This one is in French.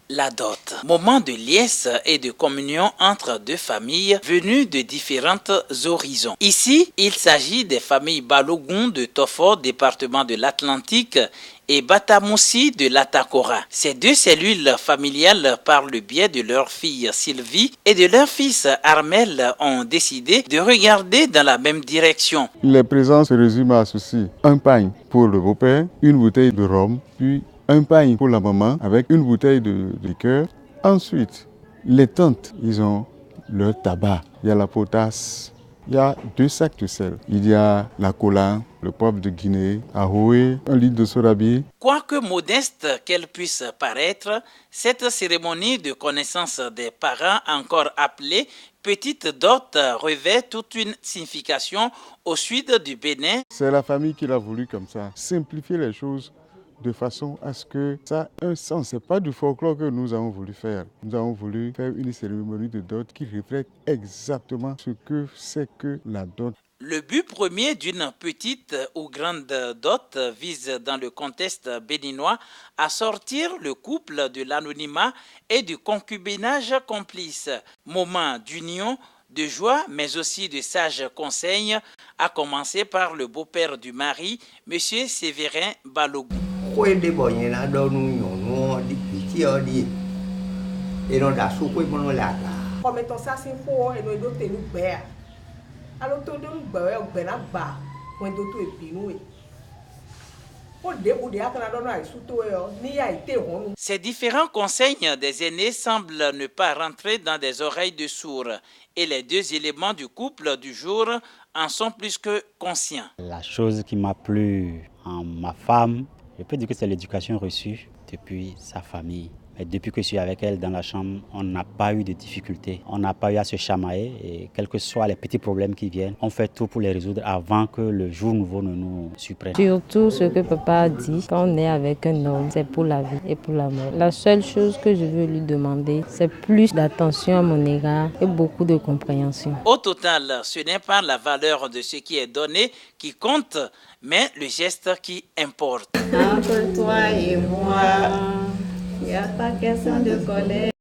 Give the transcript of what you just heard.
La dot, moment de liesse et de communion entre deux familles venues de différents horizons. Ici, il s'agit des familles Balogun de Tofo, département de l'Atlantique, et Batamoussi de l'Atakora. Ces deux cellules familiales, par le biais de leur fille Sylvie et de leur fils Armel, ont décidé de regarder dans la même direction. Les présents se résument à ceci: un pain pour le beau-père, une bouteille de rhum, puis un pain pour la maman avec une bouteille de liqueur. Ensuite, les tantes, ils ont leur tabac. Il y a la potasse, il y a 2 sacs de sel, il y a la cola, le poivre de Guinée, ahoé, 1 litre de sodabi. Quoique modeste qu'elle puisse paraître, cette cérémonie de connaissance des parents, encore appelée petite dot, revêt toute une signification au sud du Bénin. C'est la famille qui l'a voulu comme ça, simplifier les choses de façon à ce que ça ait un sens. Ce n'est pas du folklore que nous avons voulu faire. Nous avons voulu faire une cérémonie de dot qui reflète exactement ce que c'est que la dot. Le but premier d'une petite ou grande dot vise, dans le contexte béninois, à sortir le couple de l'anonymat et du concubinage complice. Moment d'union, de joie, mais aussi de sages conseils, à commencer par le beau-père du mari, M. Sévérin Balogun. Ces différents conseils des aînés semblent ne pas rentrer dans des oreilles de sourds et les deux éléments du couple du jour en sont plus que conscients. La chose qui m'a plu en ma femme, je peux dire que c'est l'éducation reçue depuis sa famille. Et depuis que je suis avec elle dans la chambre, on n'a pas eu de difficultés. On n'a pas eu à se chamailler et quels que soient les petits problèmes qui viennent, on fait tout pour les résoudre avant que le jour nouveau ne nous surprenne. Surtout ce que papa a dit, quand on est avec un homme, c'est pour la vie et pour la mort. La seule chose que je veux lui demander, c'est plus d'attention à mon égard et beaucoup de compréhension. Au total, ce n'est pas la valeur de ce qui est donné qui compte, mais le geste qui importe. Entre toi et moi, il n'y a pas question de colère.